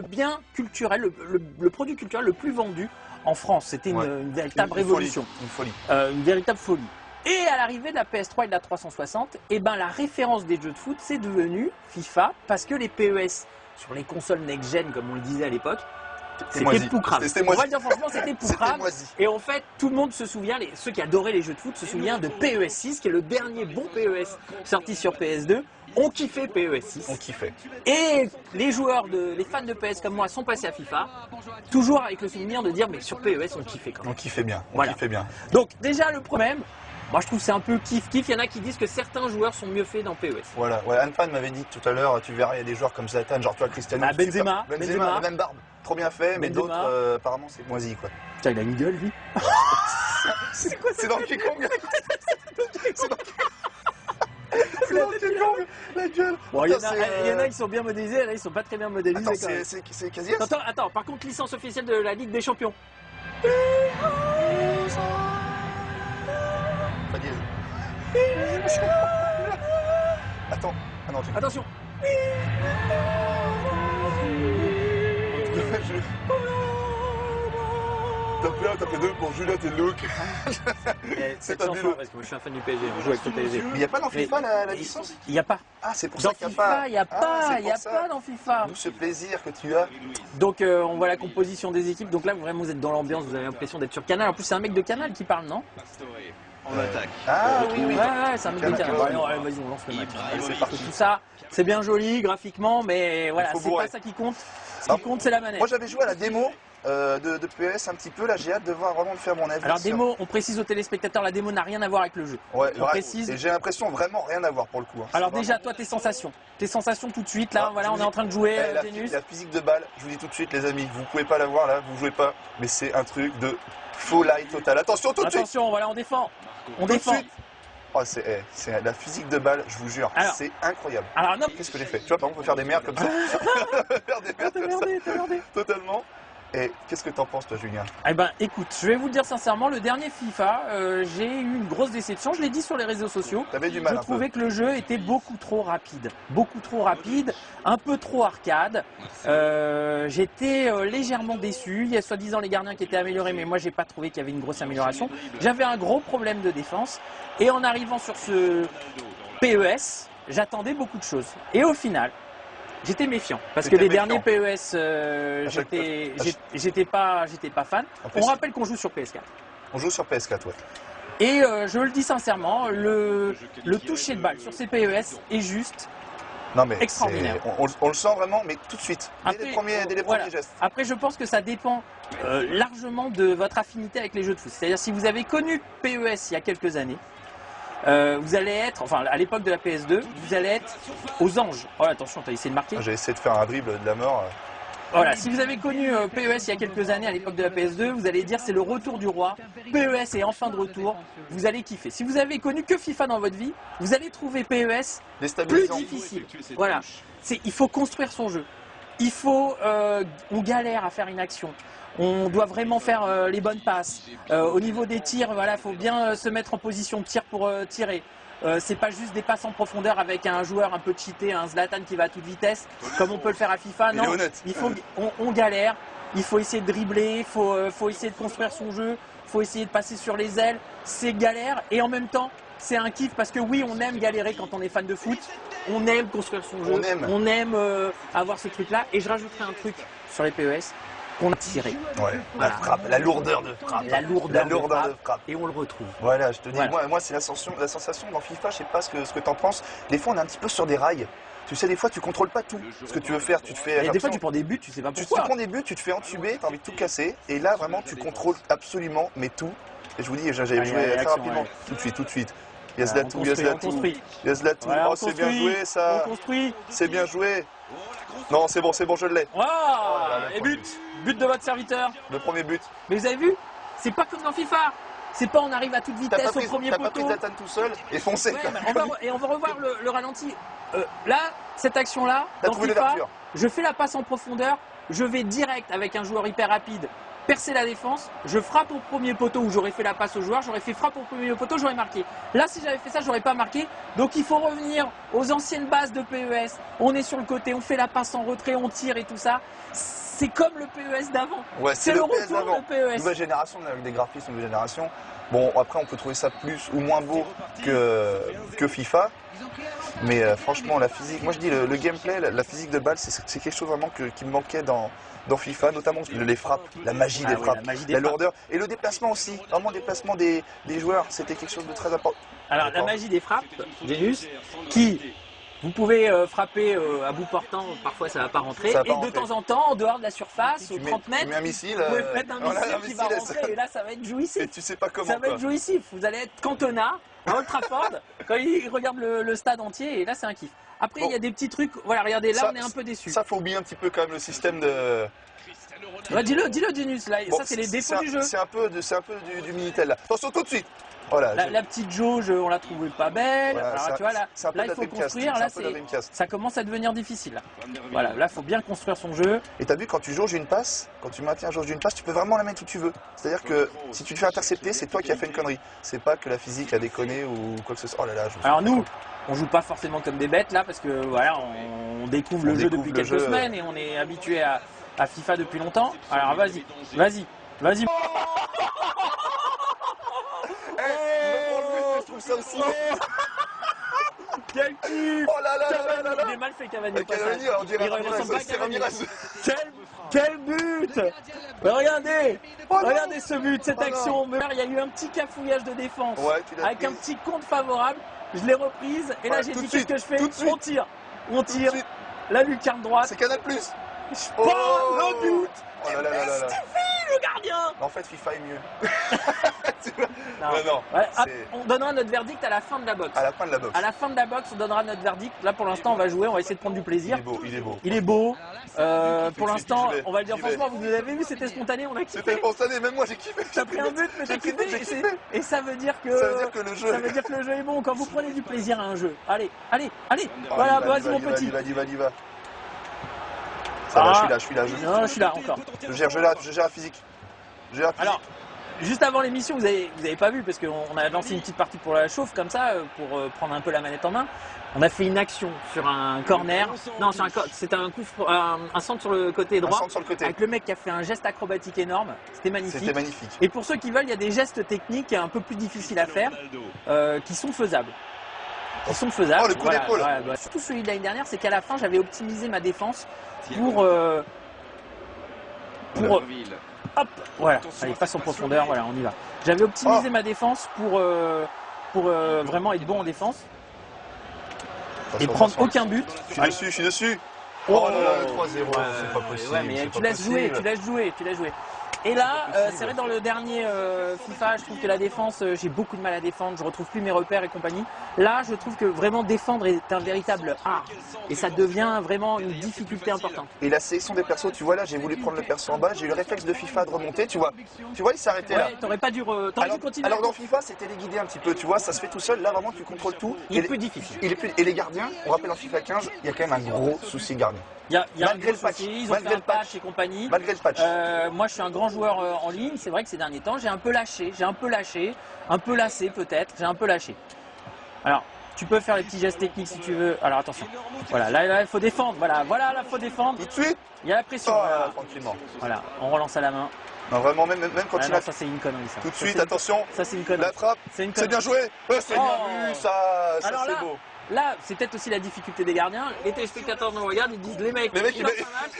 le bien culturel, le produit culturel le plus vendu en France. C'était une véritable révolution. Une folie. Une véritable folie. Et à l'arrivée de la PS3 et de la 360, eh ben, la référence des jeux de foot, c'est devenu FIFA, parce que les PES sur les consoles next-gen, comme on le disait à l'époque, c'était poucrave. On va dire franchement, c'était poucrave. Et en fait, tout le monde se souvient, ceux qui adoraient les jeux de foot se souviennent de PES 6, qui est le dernier bon PES sorti sur PS2. On kiffait PES 6. On kiffait. Et les fans de PS comme moi sont passés à FIFA, toujours avec le souvenir de dire, mais sur PES, on kiffait quand même. On kiffait bien. Voilà. Kiffait bien. Donc, déjà, le problème, moi je trouve que c'est un peu kiff-kiff. Il y en a qui disent que certains joueurs sont mieux faits dans PES. Voilà, ouais, Anne-Fan m'avait dit tout à l'heure, tu verras, il y a des joueurs comme Zlatan, genre tu vois Cristiano. Bah, Benzema, la même barbe, trop bien fait, mais Benzema. d'autres, apparemment, c'est moisi, quoi. Tiens, il a une gueule, lui. C'est quoi ça? C'est Donkey Kong. C'est Donkey Kong, la gueule. Bon, il y en a qui sont bien modélisés, il y en a qui sont pas très bien modélisés. Attends, c'est Casillas. Attends, par contre, licence officielle de la Ligue des Champions. Pas dièse. Attends, ah non, Attention. T'as fait deux pour Juliette et Luke. C'est chanson, parce que moi je suis un fan du PSG, je joue avec le PSG. Mais il n'y a pas dans FIFA la licence? Il n'y a pas. Ah, c'est pour ça qu'il n'y a pas. Dans FIFA, il n'y a pas dans FIFA. D'où ce plaisir que tu as. Donc on voit la composition des équipes. Donc là, vraiment, vous êtes dans l'ambiance, vous avez l'impression d'être sur Canal. En plus, c'est un mec de Canal qui parle, non? En attaque. Ah oui, oui. Ouais, c'est un mec de Canal. Bon, allez, vas-y, on lance le match. C'est parti. Tout ça, c'est bien joli graphiquement, mais voilà, c'est pas ça qui compte. Ce qui compte, c'est la manette. Moi, j'avais joué à la démo de PES un petit peu. Là, j'ai hâte de voir vraiment de faire mon avis. Alors, démo, on précise aux téléspectateurs, la démo n'a rien à voir avec le jeu. Ouais, on précise. Et j'ai l'impression vraiment rien à voir pour le coup. Hein. Alors déjà, toi, tes sensations tout de suite, là, voilà, on est en train de jouer la physique de balle, je vous dis tout de suite, les amis, vous pouvez pas la voir là, vous jouez pas, mais c'est un truc de faux light total. Attention, tout de suite. Attention, voilà, on défend. On tout défend. De suite. Oh, c'est la physique de balle, je vous jure, c'est incroyable. Alors non. Qu'est-ce que j'ai fait? Tu vois, par exemple, on peut faire des merdes comme ça. Faire des merdes comme ça. T'as merdé. Totalement. Et qu'est-ce que t'en penses, toi, Julien? Eh ben, écoute, je vais vous le dire sincèrement, le dernier FIFA, j'ai eu une grosse déception. Je l'ai dit sur les réseaux sociaux. T'avais du mal. Je trouvais que le jeu était beaucoup trop rapide, un peu trop arcade. J'étais légèrement déçu. Il y a soi-disant les gardiens qui étaient améliorés, mais moi, j'ai pas trouvé qu'il y avait une grosse amélioration. J'avais un gros problème de défense. Et en arrivant sur ce PES, j'attendais beaucoup de choses. Et au final, j'étais méfiant parce que les derniers PES, j'étais pas fan. On rappelle qu'on joue sur PS4. On joue sur PS4, ouais. Et je le dis sincèrement, le toucher de balle sur ces PES est juste extraordinaire. On le sent vraiment, mais tout de suite, dès les premiers gestes. Après, je pense que ça dépend largement de votre affinité avec les jeux de foot. C'est-à-dire, si vous avez connu PES il y a quelques années, vous allez être, enfin à l'époque de la PS2, vous allez être aux anges. Oh attention, t'as essayé de marquer. J'ai essayé de faire un dribble de la mort. Voilà, si vous avez connu PES il y a quelques années à l'époque de la PS2, vous allez dire c'est le retour du roi. PES est enfin de retour, vous allez kiffer. Si vous avez connu que FIFA dans votre vie, vous allez trouver PES plus difficile. Voilà, il faut construire son jeu. On galère à faire une action. On doit vraiment faire les bonnes passes. Au niveau des tirs, voilà, faut bien se mettre en position de tir pour tirer. C'est pas juste des passes en profondeur avec un joueur un peu cheaté, un Zlatan qui va à toute vitesse, comme on peut le faire à FIFA. Non, on galère. Il faut essayer de dribbler, il faut essayer de construire son jeu, il faut essayer de passer sur les ailes. C'est galère et en même temps, c'est un kiff parce que oui, on aime galérer quand on est fan de foot. On aime construire son jeu. On aime avoir ce truc-là. Et je rajouterai un truc sur les PES. On a tiré. Ouais, voilà. La frappe, la lourdeur de frappe. La lourdeur de frappe. Et on le retrouve. Voilà, je te dis, moi c'est la sensation dans FIFA, je sais pas ce que t'en penses. Des fois, on est un petit peu sur des rails. Tu sais, des fois, tu contrôles pas tout ce que tu veux faire. Tu te fais. Et des fois, tu prends des buts, tu sais pas pourquoi. Tu prends des buts, tu te fais entuber, t'as envie de tout casser. Et là, vraiment, tu contrôles absolument, mais tout. Et je vous dis, j'avais joué très rapidement. Tout de suite. Yazlatou. Oh, c'est bien joué, ça. C'est bien joué. Non, c'est bon, je l'ai. Wow, et but de votre serviteur. Le premier but. Mais vous avez vu, c'est pas comme dans FIFA. C'est pas on arrive à toute vitesse au premier poteau. T'as pas pris Zlatan tout seul et foncé. Et on va revoir le ralenti. Là, cette action-là, dans FIFA, je fais la passe en profondeur, je vais direct avec un joueur hyper rapide, percer la défense, je frappe au premier poteau où j'aurais fait la passe au joueur, j'aurais fait frappe au premier poteau, j'aurais marqué. Là, si j'avais fait ça, j'aurais pas marqué. Donc il faut revenir aux anciennes bases de PES. On est sur le côté, on fait la passe en retrait, on tire et tout ça. C'est comme le PES d'avant. Ouais, c'est le retour de PES. Nouvelle génération, avec des graphismes nouvelle génération. Bon, après, on peut trouver ça plus ou moins beau que FIFA. Mais franchement, la physique, moi je dis le gameplay, la physique de balle, c'est quelque chose vraiment qui me manquait dans FIFA, notamment les frappes, la magie des frappes, la lourdeur et le déplacement aussi, vraiment le déplacement des joueurs, c'était quelque chose de très important. Alors la magie des frappes, Genius, qui vous pouvez frapper à bout portant, parfois ça ne va pas rentrer, et de temps en temps, en dehors de la surface, aux 30 mètres, tu mets un missile, vous pouvez mettre un missile qui va rentrer, et là ça va être jouissif. Et tu sais pas comment. Ça va être jouissif, vous allez être Cantona, à Old Trafford, quand il regarde le stade entier, et là c'est un kiff. Après il y a des petits trucs, voilà regardez, là on est un peu déçus. Ça faut oublier un petit peu quand même le système de... Bah, dis-le Genius, là, bon, ça c'est les défauts du jeu. C'est un peu du Minitel là. Attention tout de suite. Voilà, la petite jauge, on la trouvait pas belle. Voilà, alors, tu vois, là il faut construire. Là, ça commence à devenir difficile. Là. Voilà, là, il faut bien construire son jeu. Et tu as vu, quand tu jauges une passe, quand tu maintiens jauge d'une passe, tu peux vraiment la mettre où tu veux. C'est-à-dire que si tu te fais intercepter, c'est toi qui as fait une connerie. C'est pas que la physique a déconné ou quoi que ce soit. Oh là là, alors nous, on joue pas forcément comme des bêtes là, parce que voilà, on découvre le jeu depuis quelques semaines et on est habitué à FIFA depuis longtemps. Alors vas-y. Je trouve ça aussi. Quel kiff! Oh là là là là là! Il est mal fait Cavani. Cavani, on dirait Ramirez. Quel but! Mais regardez ce but, cette action. Il y a eu un petit cafouillage de défense avec un petit compte favorable. Je l'ai reprise et là j'ai dit qu'est-ce que je fais? On tire. La lucarne droite. C'est Canal+. Oh, le but! Oh là là là là là. Le gardien! En fait, FIFA est mieux. Non. Ouais, on donnera notre verdict à la fin de la boxe. À la fin de la boxe. À la fin de la boxe, on donnera notre verdict. Là, pour l'instant, on va jouer, on va essayer de prendre du plaisir. Il est beau. Pour l'instant, on va le dire franchement, vous avez vu, c'était spontané, on a kiffé. C'était spontané, même moi j'ai kiffé. T'as pris un but, mais t'as kiffé. Et ça veut dire que le jeu est bon. Quand vous prenez du plaisir à un jeu. Allez. Voilà, vas-y mon petit. Va. Ça va, je suis là. Non, je suis là encore. Je gère la physique. Alors, juste avant l'émission, vous avez pas vu, parce qu'on a lancé une petite partie pour la chauffe, comme ça, pour prendre un peu la manette en main. On a fait une action sur un corner. Non, c'était un centre sur le côté droit. Avec le mec qui a fait un geste acrobatique énorme. C'était magnifique. Et pour ceux qui veulent, il y a des gestes techniques un peu plus difficiles à faire, qui sont faisables. Oh, le coup d'épaule. Surtout celui de l'année dernière, c'est qu'à la fin, j'avais optimisé ma défense pour hop, voilà, allez, passe en profondeur, voilà, on y va. J'avais optimisé ma défense pour vraiment être bon en défense et prendre aucun but. Je suis dessus. Oh là là, 3-0, c'est pas possible. Ouais, mais tu laisses jouer. Et là, c'est vrai, dans le dernier FIFA, je trouve que la défense, j'ai beaucoup de mal à défendre, je retrouve plus mes repères et compagnie. Là, je trouve que vraiment défendre est un véritable art. Et ça devient vraiment une difficulté importante. Et la sélection des persos, tu vois là, j'ai voulu prendre le perso en bas, j'ai eu le réflexe de FIFA de remonter, tu vois, il s'est arrêté là. Ouais, t'aurais dû continuer. Alors dans FIFA, c'était les guider un petit peu, tu vois, ça se fait tout seul, là vraiment tu contrôles tout. Il est plus difficile. Et les gardiens, on rappelle en FIFA 15, il y a quand même un gros souci gardien. Malgré le patch, ils ont fait un patch et compagnie. Malgré le patch. Moi, je suis un grand joueur en ligne. C'est vrai que ces derniers temps, j'ai un peu lâché, un peu lassé peut-être. J'ai un peu lâché. Alors, tu peux faire les petits gestes techniques si tu veux. Alors attention. Voilà, là, il faut défendre. Voilà, là, il faut défendre. Tout de suite. Il y a la pression. Tranquillement. Voilà, on relance à la main. Non, vraiment, même quand il a. Ça, c'est une connerie, ça. Tout de suite, attention. Ça, c'est une connerie. La frappe. C'est bien joué. C'est bien vu, ça c'est beau. Là, c'est peut-être aussi la difficulté des gardiens. Les téléspectateurs nous regardent, ils disent les mecs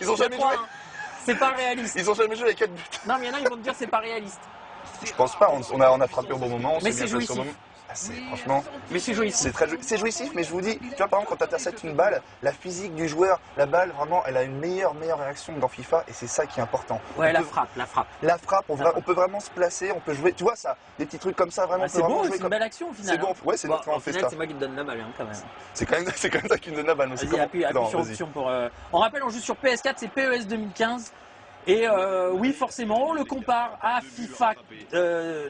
ils ont jamais joué. C'est pas réaliste. Ils ont jamais joué avec 4 buts. Non, mais il y en a, ils vont te dire c'est pas réaliste. Je pense pas, on a frappé au bon moment. Mais c'est jouissif. Franchement, mais c'est jouissif. C'est jouissif, mais je vous dis, tu vois, par exemple, quand tu interceptes une balle, la physique du joueur, la balle, vraiment, elle a une meilleure réaction dans FIFA, et c'est ça qui est important. Ouais, la frappe. La frappe, on peut vraiment se placer, on peut jouer, tu vois ça, des petits trucs comme ça, vraiment. C'est bon, c'est une belle action au final. C'est bon, ouais, c'est notre au final, c'est moi qui te donne la balle, quand même. C'est quand même toi qui me donne la balle. Vas-y, appuie sur option pour. On rappelle, on joue sur PS4, c'est PES 2015. Et oui, forcément, on le compare à FIFA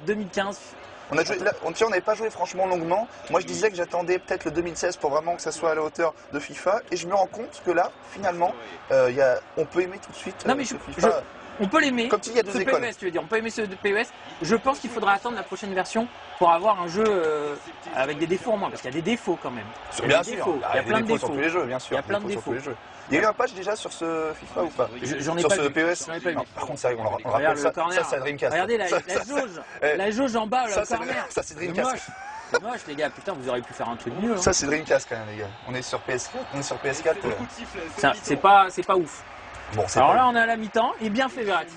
2015. On n'avait pas joué franchement longuement. Moi, je disais que j'attendais peut-être le 2016 pour vraiment que ça soit à la hauteur de FIFA. Et je me rends compte que là, finalement, on peut aimer tout de suite non, mais FIFA. On peut l'aimer. Comme il y a deux écoles. PES, tu veux dire. On peut aimer ce PES. Je pense qu'il faudra attendre la prochaine version pour avoir un jeu avec des défauts en moins, parce qu'il y a des défauts quand même. Bien sûr. Il y a plein de défauts sur tous les jeux, bien sûr. Il y a plein de défauts. Il y a eu un patch déjà sur ce FIFA ou pas? J'en ai sur pas ce vu. PES. Non, par contre, on rappelle ça, c'est Dreamcast. Regardez la jauge en bas, le corner. Ça, c'est Dreamcast. C'est moche, les gars. Putain, vous auriez pu faire un truc mieux. Hein. Ça, c'est Dreamcast quand même, les gars. On est sur PS4. C'est pas ouf. Bon, alors là, on est à la mi-temps. Et bien fait, Verratti.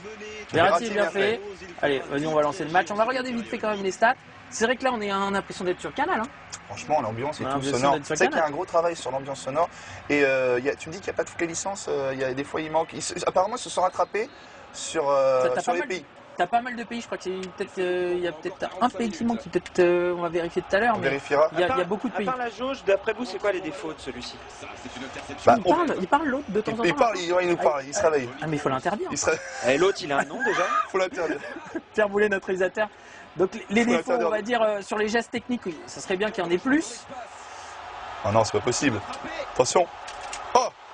Verratti est bien fait. Allez, vas-y, on va lancer le match. On va regarder vite fait quand même les stats. C'est vrai que là, on a l'impression d'être sur Canal. Hein. Franchement, l'ambiance est tout sonore. C'est vrai qu'il y a un gros travail sur l'ambiance sonore. Et tu me dis qu'il n'y a pas toutes les licences. Il y a des fois, il manque. Apparemment, ils se sont rattrapés sur les pays. T'as pas mal de pays, je crois qu'il y a peut-être un pays qui manque, on va vérifier tout à l'heure. On vérifiera. Il y a beaucoup de pays. À part la jauge, d'après vous, c'est quoi les défauts de celui-ci? Il parle l'autre de temps en temps. Il nous parle, il se réveille. Ah mais il faut l'interdire. Et l'autre, il a un nom déjà? Il faut l'interdire. Pierre Boulet, notre réalisateur. Donc les défauts, on va dire, sur les gestes techniques, oui, ça serait bien qu'il y en ait plus. Oh non, c'est pas possible. Attention.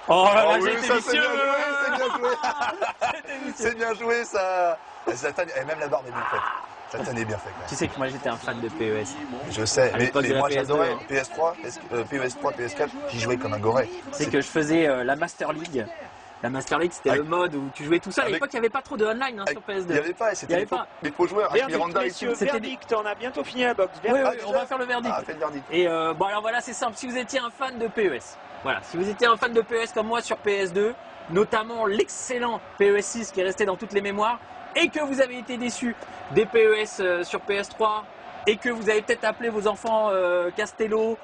Oh là là, oui, j'ai été vicieux. C'est bien joué, ça. Zlatan, et même la barbe est bien faite. Zlatan est bien fait. Tu sais que moi j'étais un fan de PES. Je sais, mais moi j'adorais PS3, PS4, j'y jouais comme un goré. C'est que je faisais la Master League. La Master League, c'était le mode où tu jouais tout seul. À l'époque, il n'y avait pas trop de online sur PS2. Il n'y avait pas, c'était les faux joueurs. Verdict, on a bientôt fini la box. Oui, on va faire le verdict. Et bon, alors voilà, c'est simple. Si vous étiez un fan de PES, voilà, si vous étiez un fan de PES comme moi sur PS2, notamment l'excellent PES 6 qui est resté dans toutes les mémoires, et que vous avez été déçu des PES sur PS3, et que vous avez peut-être appelé vos enfants Castello,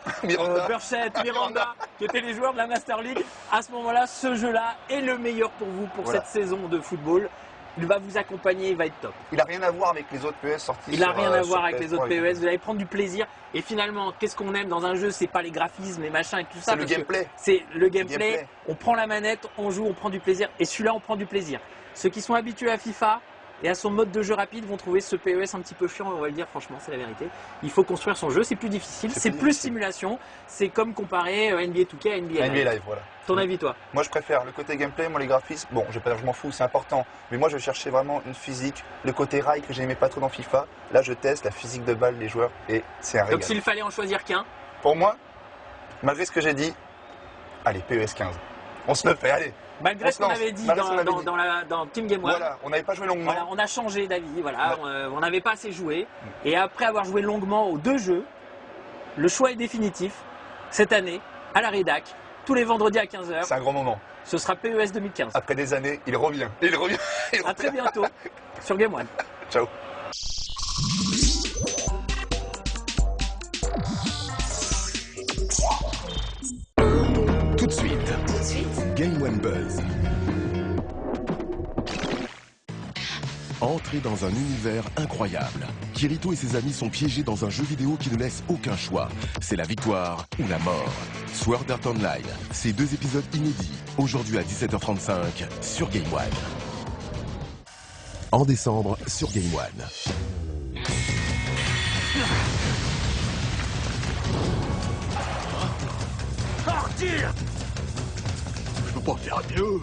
Burchett, Miranda, qui étaient les joueurs de la Master League, à ce moment-là, ce jeu-là est le meilleur pour vous pour cette saison de football. Il va vous accompagner, il va être top. Il n'a rien à voir avec les autres PES sortis. Il n'a rien à voir avec les autres PES, vous allez prendre du plaisir. Et finalement, qu'est-ce qu'on aime dans un jeu? C'est pas les graphismes, les machins et tout ça. C'est le gameplay. C'est le gameplay. On prend la manette, on joue, on prend du plaisir. Et celui-là, on prend du plaisir. Ceux qui sont habitués à FIFA et à son mode de jeu rapide vont trouver ce PES un petit peu chiant, on va le dire franchement, c'est la vérité. Il faut construire son jeu, c'est plus difficile, c'est plus simulation. C'est comme comparer NBA 2K à NBA Live. Voilà. Ton avis, toi? Moi, je préfère le côté gameplay, moi les graphismes. Bon, je vais pas dire je m'en fous, c'est important. Mais moi, je cherchais vraiment une physique, le côté rail que j'aimais pas trop dans FIFA. Là, je teste la physique de balle des joueurs et c'est un régal. Donc, s'il fallait en choisir qu'un? Pour moi, malgré ce que j'ai dit, allez, PES 15. On se le fait, allez. Malgré ce qu'on avait dit dans Team Game One. Voilà, on n'avait pas joué longuement. Voilà, on a changé d'avis, voilà, on n'avait pas assez joué. Et après avoir joué longuement aux deux jeux, le choix est définitif. Cette année, à la rédac, tous les vendredis à 15h. C'est un grand moment. Ce sera PES 2015. Après des années, il revient. À très bientôt sur Game One. Ciao. Tout de suite. Game One Buzz. Entrez dans un univers incroyable. Kirito et ses amis sont piégés dans un jeu vidéo qui ne laisse aucun choix. C'est la victoire ou la mort. Sword Art Online, c'est 2 épisodes inédits. Aujourd'hui à 17h35 sur Game One. En décembre sur Game One. Partir! Je peux pas faire mieux.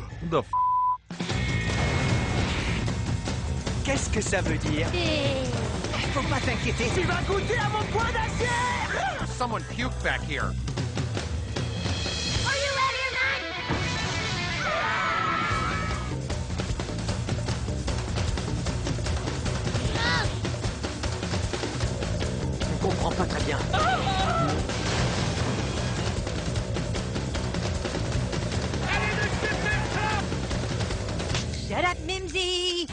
Qu'est-ce que ça veut dire? Faut pas t'inquiéter. Tu vas goûter à mon poing d'acier! Someone puke back here. Are you ready or not? Je comprends pas très bien. Shut up, Mimsy!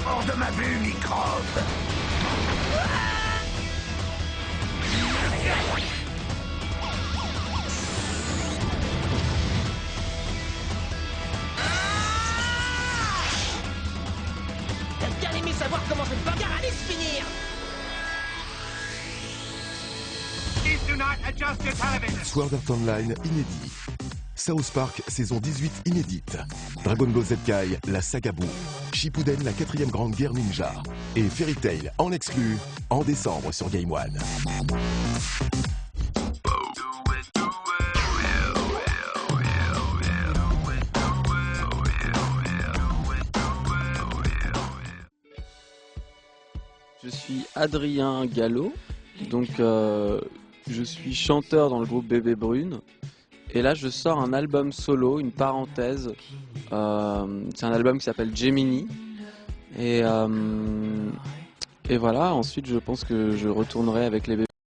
Hors de ma vue, microbe! T'as bien aimé savoir comment cette bagarre allait se finir! Sword Art Online inédit. South Park saison 18 inédite. Dragon Ball Z Kai, la saga Boo. Shippuden, la 4e grande guerre ninja. Et Fairy Tail en exclu en décembre sur Game One. Je suis Adrien Gallo, donc je suis chanteur dans le groupe Bébé Brune. Et là je sors un album solo, une parenthèse. C'est un album qui s'appelle Gemini. Et voilà, ensuite je pense que je retournerai avec les bébés.